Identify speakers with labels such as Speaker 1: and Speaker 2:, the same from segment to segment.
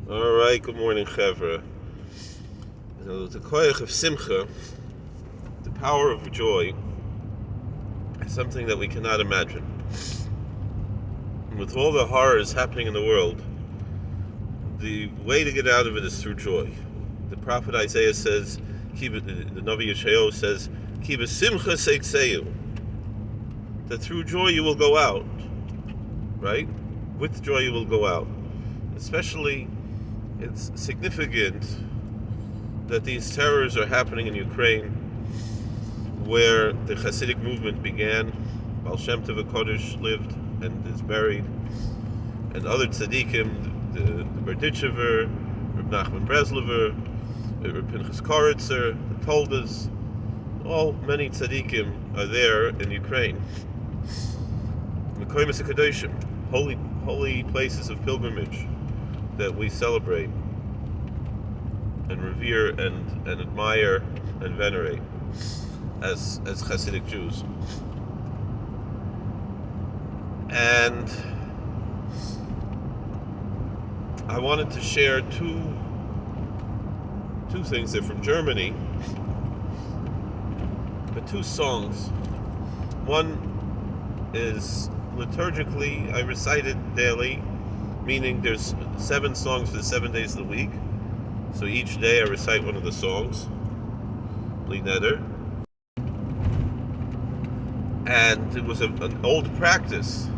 Speaker 1: All right, good morning, Chevra. The koyach of simcha, the power of joy, is something that we cannot imagine. With all the horrors happening in the world, the way to get out of it is through joy. The prophet Isaiah says, the Navi Yeshayahu says, "Ki b'simcha seitzeyu," that through joy you will go out, right? With joy you will go out. Especially, it's significant that these terrors are happening in Ukraine, where the Hasidic movement began. Baal Shem Tov HaKodesh lived and is buried, and other tzaddikim, the Berdichever, Reb Nachman Breslover, Reb Pinchas Koritzer, the Toldas, many tzaddikim are there in Ukraine. Mekoyim HaKadoshim, holy places of pilgrimage that we celebrate and revere and admire and venerate as Hasidic Jews. And I wanted to share two things. They're from Germany, but two songs. One is liturgically, I recite it daily, meaning there's 7 songs for the 7 days of the week. So each day I recite one of the songs, Bli Neder. And it was an old practice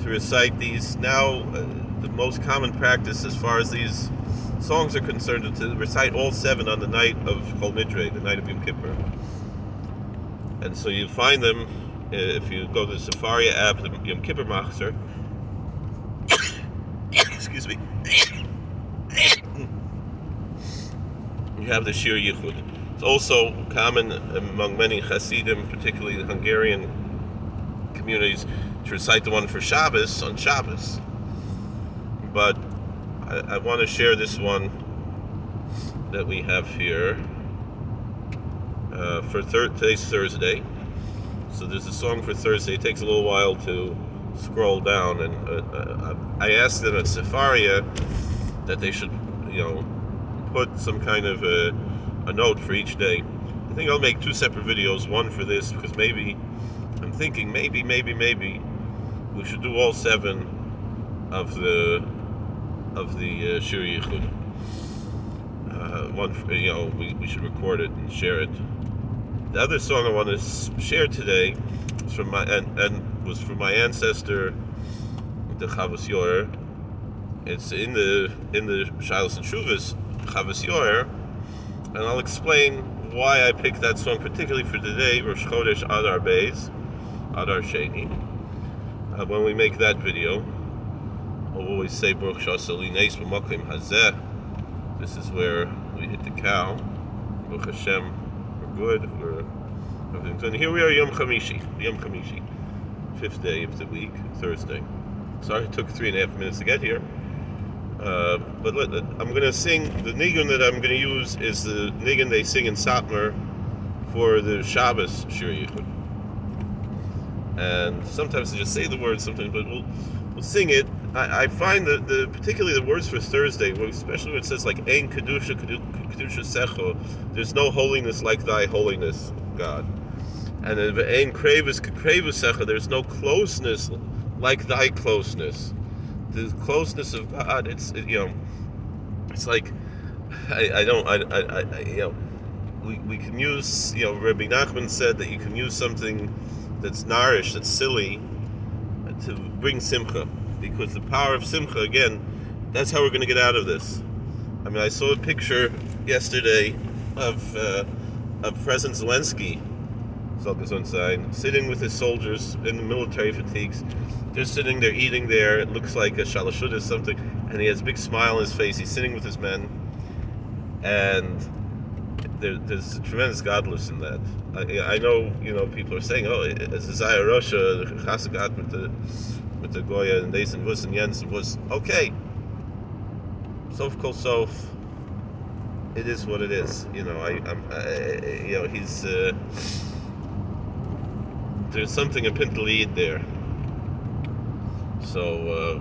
Speaker 1: to recite these. Now, the most common practice as far as these songs are concerned is to recite all 7 on the night of Chol Nidre, the night of Yom Kippur. And so you find them, if you go to the Sefaria app, the Yom Kippur Machzer, excuse me, you have the shir Yichud. It's also common among many Hasidim, particularly the Hungarian communities, to recite the one for Shabbos on Shabbos. But I want to share this one that we have here for today's Thursday. So there's a song for Thursday. It takes a little while to scroll down, and I asked them at Sefaria that they should, put some kind of a note for each day. I think I'll make 2 separate videos, one for this, because I'm thinking maybe we should do all 7 of the shir Yichud. One, we should record it and share it. The other song I want to share today is from was from my ancestor, the Chavos Yoer. It's in the Shilas and Shuvas, Chavos Yoer, and I'll explain why I picked that song particularly for today, Rosh Chodesh Adar Beis, Adar Sheni. When we make that video, we'll always say Baruch Shasa Li Neis B'Makom Hazeh. This is where we hit the cow. Baruch Hashem, we're good. And here we are, Yom Chamishi, 5th day of the week, Thursday. Sorry it took 3.5 minutes to get here. But I'm going to sing, the nigun that I'm going to use is the nigun they sing in Satmar for the Shabbos shir Yichud. And sometimes they just say the words, sometimes, but we'll sing it. I find that particularly the words for Thursday, especially when it says like Ein Kedusha Secho, there's no holiness like thy holiness, God. And then Ein Kreivus Secho, there's no closeness like thy closeness. The closeness of God, it's like we can use, Rabbi Nachman said that you can use something that's nourished, that's silly, to bring simcha, because the power of simcha, again, that's how we're going to get out of this. I mean, I saw a picture yesterday of President Zelensky, sitting with his soldiers in the military fatigues. They're sitting there, eating there. It looks like a shalashud or something, and he has a big smile on his face. He's sitting with his men, and there's tremendous godless in that. I know, people are saying, it's a Zaya Russia, the Chasagat with the Goya and Days and Vus and Jens was okay. Sof kol sof, it is what it is. He's there's something in Pintalid there. So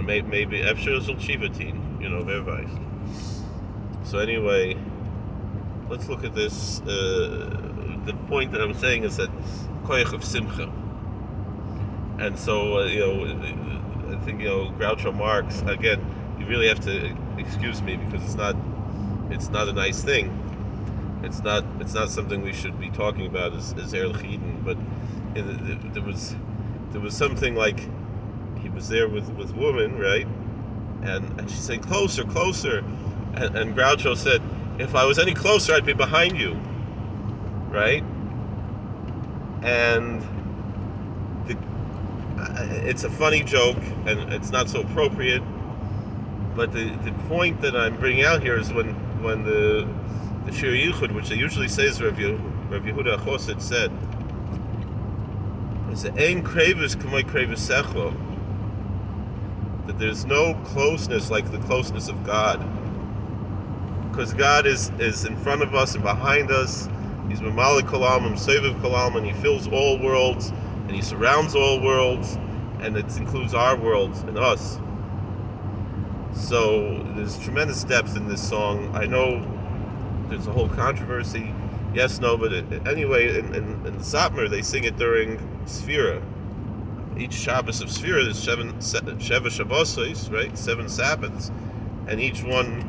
Speaker 1: maybe Efshir Zul Shivatin, wer weiß. So anyway, let's look at this. The point that I'm saying is that koyach of simcha, and so I think Groucho Marx again. You really have to excuse me because it's not a nice thing. It's not something we should be talking about as hayichud, but there was something like he was there with woman, right? And she's saying closer, and Groucho said, if I was any closer, I'd be behind you, right? And it's a funny joke, and it's not so appropriate. But the point that I'm bringing out here is when the shir yichud, which they usually say is Rav Yehuda Chosid said, is ein krevis k'may krevis secho, that there's no closeness like the closeness of God, because God is in front of us and behind us. He's mamalik kolam, seviv kolam, and He fills all worlds, and He surrounds all worlds, and it includes our worlds and us. So there's tremendous depth in this song. I know there's a whole controversy, yes, no, but anyway, in the Satmar they sing it during Sfira. Each Shabbos of Sfira, there's Sheva Shabbosos, right? 7 Sabbaths, and each one,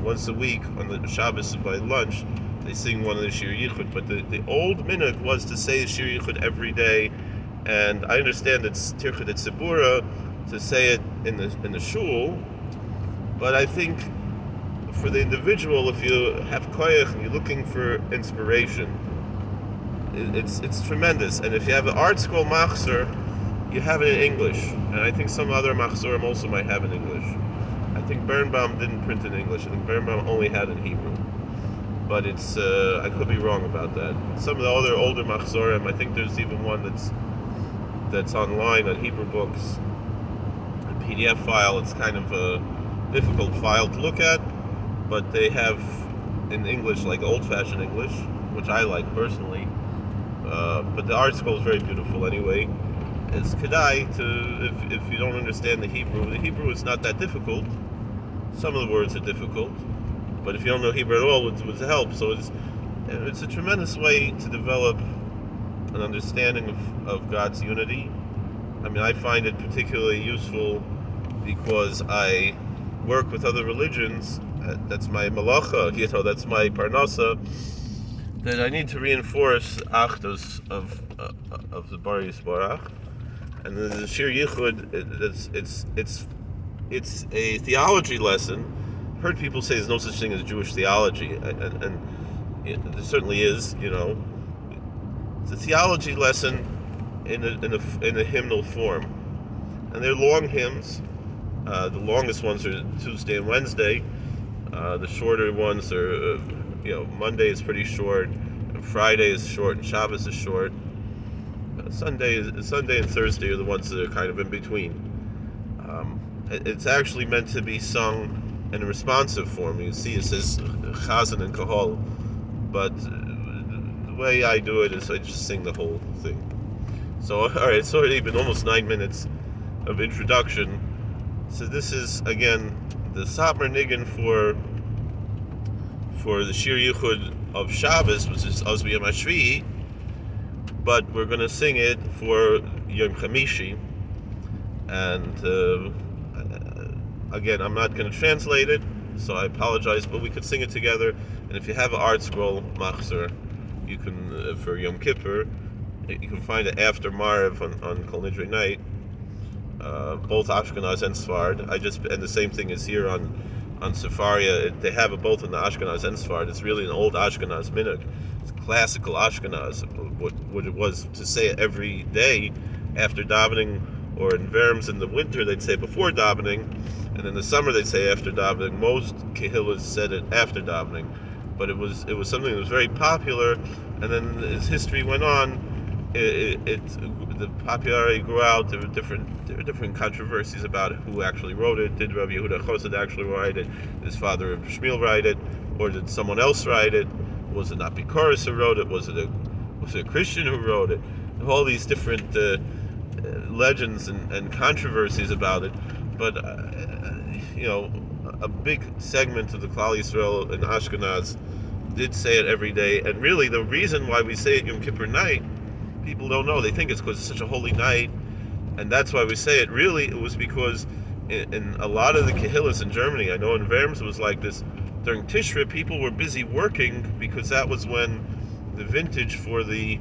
Speaker 1: once a week on the Shabbos by lunch, they sing one of the shir yichud. But the old minhag was to say the shir yichud every day, and I understand it's tirchut et zibura to say it in the shul, but I think for the individual, if you have koyach and you're looking for inspiration, it's tremendous. And if you have an art scroll machzor, you have it in English, and I think some other machzorim also might have it in English. I think Birnbaum didn't print in English. I think Birnbaum only had it in Hebrew, but it's I could be wrong about that. Some of the other older machzorim, I think there's even one that's online on Hebrew books. PDF file. It's kind of a difficult file to look at, but they have in English, like old-fashioned English, which I like personally. But the art scroll is very beautiful anyway. It's kedai to if you don't understand the Hebrew is not that difficult. Some of the words are difficult, but if you don't know Hebrew at all, it would help. So it's a tremendous way to develop an understanding of God's unity. I mean, I find it particularly useful because I work with other religions. That's my malacha, that's my parnasa. That I need to reinforce achdus of the Bar Yisbarach, and the shir yichud. It's a theology lesson. I've heard people say there's no such thing as Jewish theology, and there certainly is. It's a theology lesson in a hymnal form, and they're long hymns. The longest ones are Tuesday and Wednesday. The shorter ones are, Monday is pretty short, and Friday is short, and Shabbos is short. Sunday and Thursday are the ones that are kind of in between. It's actually meant to be sung in a responsive form. You see, it says chazan and kahal, but the way I do it is I just sing the whole thing. So, all right, it's already been almost 9 minutes of introduction. So this is, again, the Satmar Niggin for the shir yichud of Shabbos, which is Azvi Yom HaShvi'i, but we're going to sing it for Yom Chamishi. And again, I'm not going to translate it, so I apologize, but we could sing it together. And if you have an art scroll machzor, you can, for Yom Kippur, you can find it after Maariv on Kol Nidre night, both Ashkenaz and Sfard. And the same thing is here on Sefaria. They have it both in the Ashkenaz and Sfard. It's really an old Ashkenaz minhag. It's classical Ashkenaz. What it was to say it every day after davening, or in Verms in the winter they'd say before davening, and in the summer they'd say after davening. Most kehillas said it after davening, but it was something that was very popular. And then as history went on, the popularity grew out. There were different controversies about who actually wrote it. Did Rav Yehuda Chosid actually write it? Did his father Shmuel write it, or did someone else write it? Was it not Bikoris who wrote it? Was it a Christian who wrote it? All these different legends and controversies about it, but a big segment of the Klal Yisrael in Ashkenaz did say it every day. And really, the reason why we say it Yom Kippur night, people don't know. They think it's because it's such a holy night, and that's why we say it. Really, it was because in a lot of the Kehillas in Germany, I know in Worms it was like this, during Tishri, people were busy working because that was when the vintage for the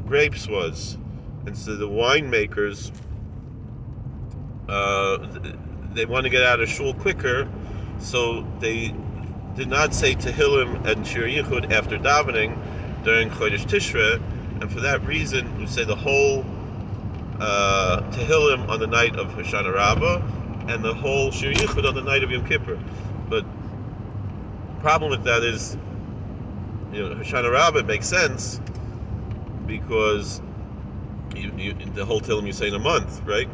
Speaker 1: grapes was. And so the winemakers, they want to get out of shul quicker, so they did not say Tehillim and Shir Yichud after davening during Chodesh Tishre, and for that reason we say the whole Tehillim on the night of Hoshana Rabbah and the whole Shir Yichud on the night of Yom Kippur. But the problem with that is, Hoshana Rabbah makes sense because the whole Tehillim you say in a month, right?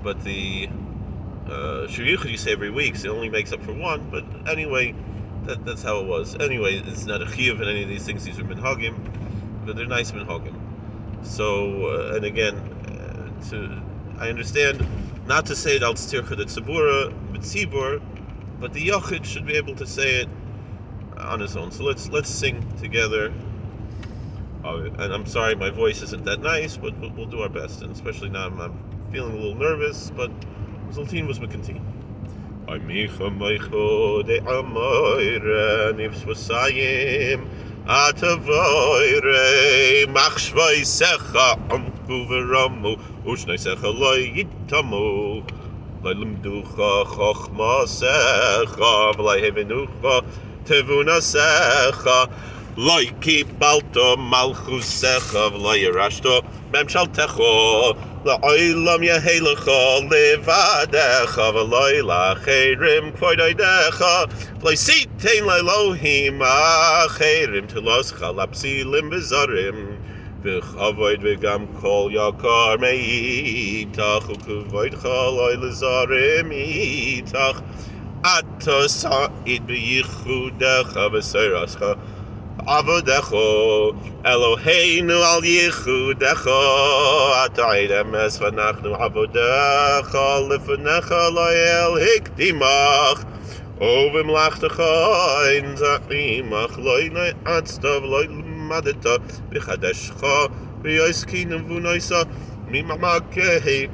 Speaker 1: But the Shir Yichud you say every week, so it only makes up for one. But anyway, that's how it was. Anyway, it's not a chiyuv in any of these things. These are minhagim, but they're nice minhagim. So, and again, I understand not to say it al tzircha de tzibura b'tzibur, but the yachid should be able to say it on his own. So let's sing together. And I'm sorry my voice isn't that nice, but we'll do our best. And especially now I'm feeling a little nervous, but Zoltin was McKenty. Hayichud amoyre nifsvasayim atavoyre machshvaisecha amku v'ramu ushnaisecha lo yitamu lo limducha chochmasecha v'lo hevinucha tevunasecha lo kibalto malchusecha v'lo yerashto memshaltecha La'olam yehelecha levadecha v'loi lacherim kvoidoidecha v'loi sitein l'Elohim acherim teloscha lapsilim v'zarim v'chavoid v'gam kol yakar me'itach u'kvoidcha loi l'zarim itach atosa'id b'yichudecha v'seirascha Avodecho Eloheinu al yichudecho Atayidem es v'nachnu avodecha Lefanecha lo'el hikdimach Ovim lachtecha in za'imach Lo'i ne'atztav lo'i madeta V'chadeshcha v'yoskinu v'unoisa Mimamakehi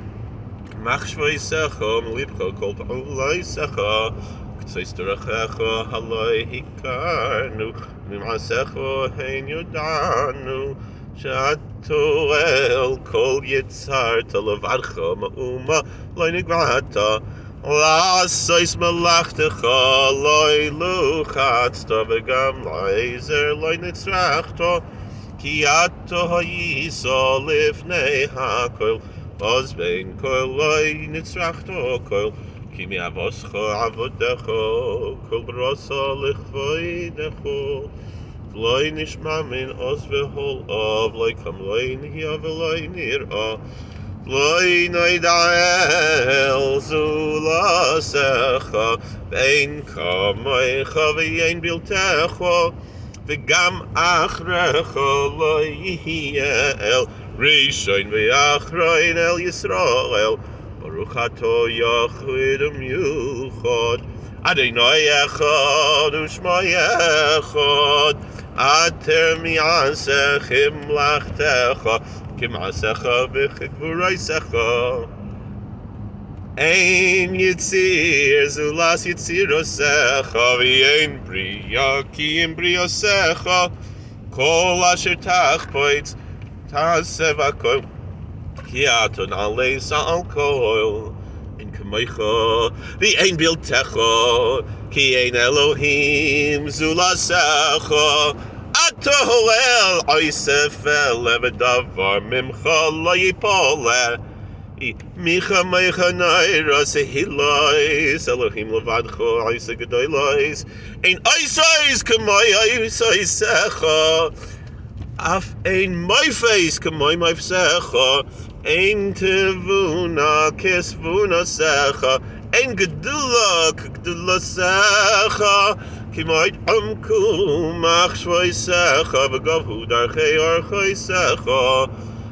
Speaker 1: Machshvoisecha M'libcha kol pa'ulaisecha K'tzaisterechecha haloi hikarnu Mim'asecha hein yodanu She'ato el kol yitzar Talavadcha ma'uma Loi nigvata La'asois malachtecha Loi luchatzta V'gam la'izer Loi nitzrachta Ki ato ha'yisa Lifnei ha'kol Ozbein kol Loi nitzrachta kol Kimi avoscha avodecha kol brasa lichvoidecha V'loi nishma min os v'hol av V'loi kam loi nihya v'loi nir'a V'loi noida'el zulasecha V'ein kamoicha v'yein biltecha V'gam achrecha loi yihiel Rishon v'yachroin el Yisrael Baruch ato Yachid u'Yuchad Adonai Echad u'Shma Echad Ater mi'asech imlachtecha Kim'asecha v'chikvuraisecha Ein yitzir zulas yitzirosecha V'yein bria ki im briosecha Kol asher tachpoitz ta'aseh v'akol Ki aton alei sa'al kol In kamoicha V'ein biltecha Ki ein Elohim zulasecha Ato hoel oisefel Levedavar mimcha lo yipole Micha meicha naira sehilois Elohim levadcha oise gedoilois Ein oisois kamoi oisoisecha Af ein moifeis kamoi moifsecha Ein tevuna kisvuna secha Ein gedula k'gdula secha Kimoit amku machshvoi secha V'gavhu darchei archoi secha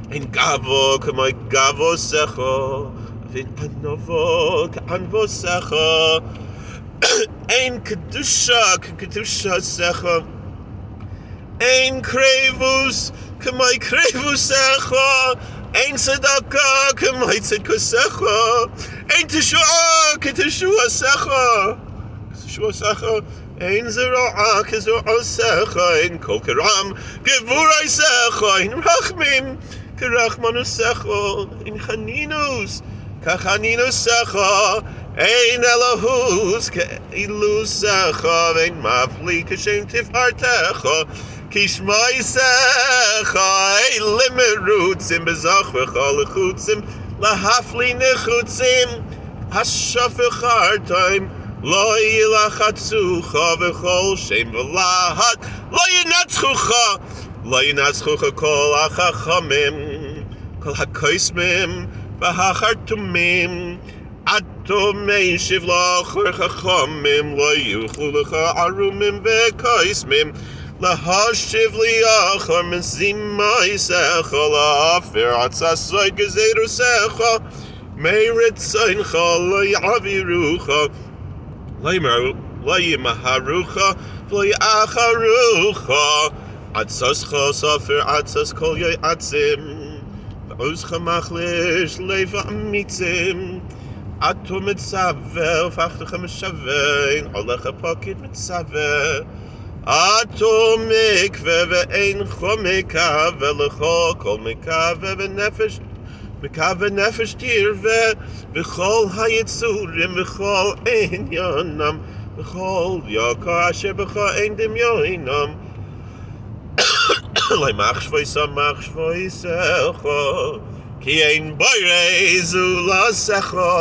Speaker 1: Ein gavo k'may gavo secha, v'ein anovo k'anvo secha. Ein kedusha k'kedusha secha. Ein krevus k'may krevus secha. Ein tzedakah k'may tzedakah secha. Ein teshua k'teshua secha. Teshua secha. Ein zera'ah k'zera'ah secha. Ein kol karam gevurai secha. Ein rachmim k'rachmanus secha. Ein chaninus k'chaninus secha. Ein elahus k'ilus secha. Ein mafli k'shem tifhartecha. Kishmai secha. Ein limerutzim bezachvecha lechutzim. Lahafli nechutzim. Hashafech hartaim. Lo yilachatzucha v'chol shem v'lahat. Lo yinatzchucha. Lo yinatzchucha kol hachachamim. Kol hakoismim v'hachartumim. Ato meishiv lachor chachamim. Lo yuchlu lecha arumim v'koismim. Lahashiv liachar mezimai secha. La'afer atzasoy gezeru secha. Meiritzaincha lo yavirucha. Lo yimaharucha, lo yacharucha. Atzascha safer atzas kol yoyatzim. V'ozcha machlish leva amitzim. Ato mitzaveh, v'achtecha mishavein. Olecha pakid mitzaveh. Ato mikveh ve'eincho mikaveh lecho. Kol mikaveh ve'nefesh. Mikaveh nefesh tirveh, v'chol hayitzurim, v'chol ein yonam, v'chol yakar asher b'cha ein dimyoinam. Le'mach shvoisa, mach shvoisecha, ki ein boirei zu lasecha.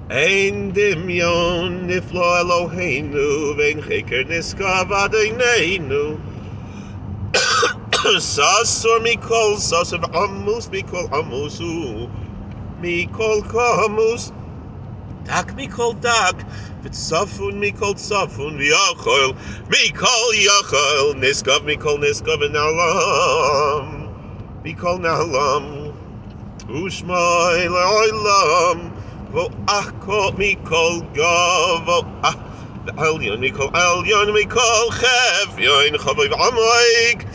Speaker 1: Ein dimyon niflo Eloheinu, v'ein cheker niskav adonenu. Sasor mikol sasor amus mikol amusu mikol kamus dak mikol dak v'tzafun mikol tzafun v'yachol mikol yachol niskav mikol niskav v'nalam mikol nalam ushmai le'olam v'achko mikol gav v'alyon mikol chevyon chavoy v'amoik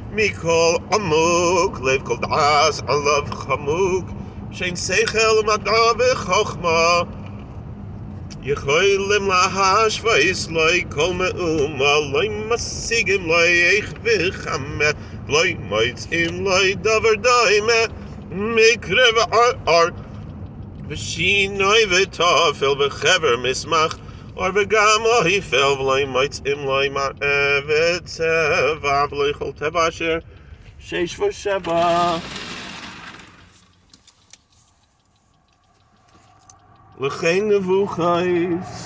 Speaker 1: Mikol amuk, lev kol das, alav chamuk, shein seichel madar v'chochma, yecholim lahashvais, loi kol me'uma, loi masigim, loi eich v'chamet, loi moitzim, loi davar daime, mikre v'ar, v'shinoi v'tafel, v'chever mismach, or v'gam ohifel v'loi moitzim loi mar'evet seva v'loi chol teva asher sheish v'sheva l'chein nevuchais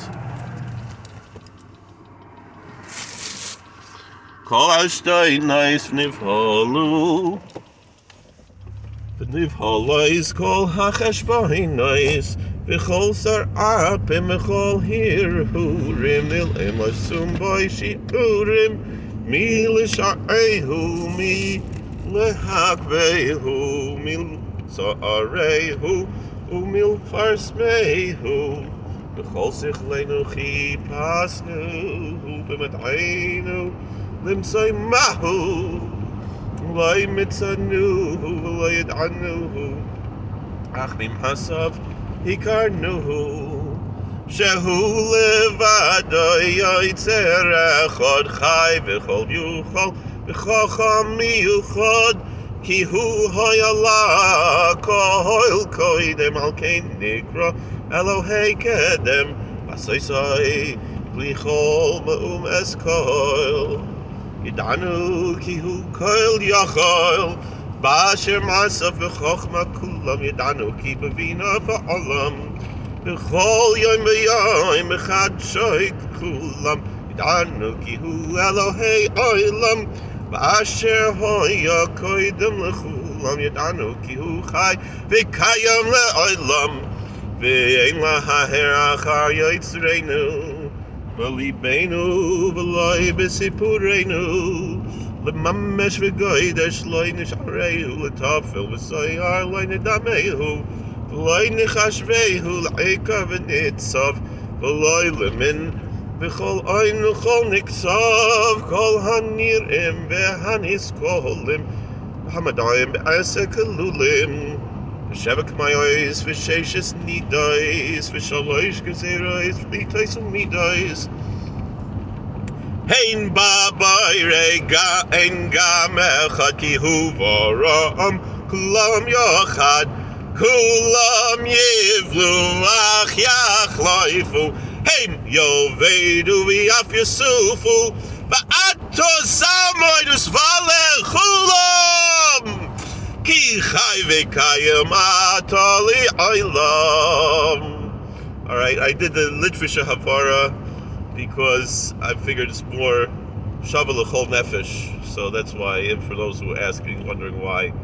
Speaker 1: kol ashtoinais v'nivholu v'nivholais kol hacheshboinais V'chol sar'apim, v'chol hirhurim, nil'im l'sum boi shi'urim, mi l'sha'ehu, mi l'hakvehu, mi l'sa'arehu, mi l'farsmehu, v'chol sichleinu chipasnu, b'mat'einu, limsoi mahu, v'loi mitzanu, v'loi yad'anu, ach bim hasav, Hikarnuhu Shehu levado yoitzer echad chai v'chol yuchol v'chacham miyuchad ki hu hayala koil koidem al kein nikra Elohei kedem v'asoisai v'lichol ma'um eskoil Yidanu ki hu koil yachol Ba'asher ma'asav v'chochma kulam Yidanu ki b'vina v'olam B'chol yom v'yom echad shoik kulam Yidanu ki hu Elohei oilam Ba'asher hoya koidem lechulam Yidanu ki hu chai v'kayam le'oilam V'ein lahaher achar yotzreinu V'libeinu v'loi b'sipurenu L'mamesh v'goydesh loy nisharehu l'tafel v'soyar loy nedamehu v'loy nichashvehu l'eika v'nitzav v'loy lemin v'chol oyn v'chol niksav kol hanirim v'haniskolim v'hamadayim v'aseh kalulim v'sheva k'mayos v'sheshes nidais v'shalosh gezerais v'litais u'midais Hein babai rega en gamechad ki hu varam kulam yachad kulam yivlu ach yachlaifu Hein yovedu v'af yusufu v'ato samoidus valechulam ki chai v'kayim atali olam. All right, I did the Litvisha Havara because I figured it's more Shavuot L'chol Nefesh, so that's why, and for those who are asking, wondering why.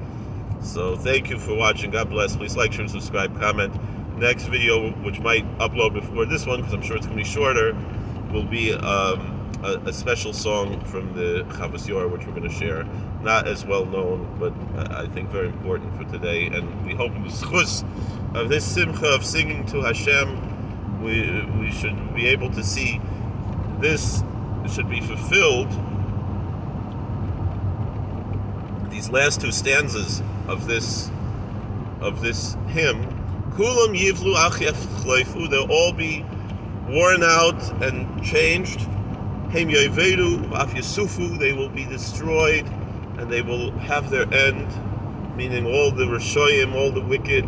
Speaker 1: So thank you for watching, God bless, please like, share, and subscribe, comment. Next video, which might upload before this one, because I'm sure it's going to be shorter, will be a special song from the Chavos Yor, which we're going to share. Not as well known, but I think very important for today, and we hope in the schus of this simcha of singing to Hashem, we should be able to see this should be fulfilled. These last two stanzas of this hymn, Kulam Yivlu Achef Chleifu, they'll all be worn out and changed. Hem Yovedu Af Yusufu, they will be destroyed and they will have their end, meaning all the Rishoyim, all the wicked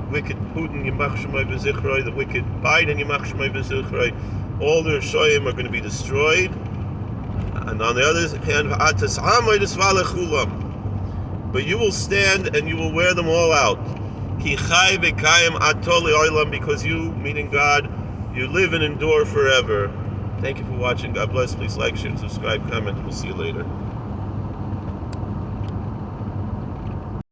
Speaker 1: Putin Yimach Shemai V'Zichroi, the wicked Biden Yimach Shemai V'Zichroi, all the Rishoyim are going to be destroyed. And on the other hand, V'atas Amoidus V'alechulam, but you will stand and you will wear them all out. Ki chai v'kayim atoli olam, because you, meaning God, you live and endure forever. Thank you for watching. God bless. Please like, share, and subscribe, comment. We'll see you later.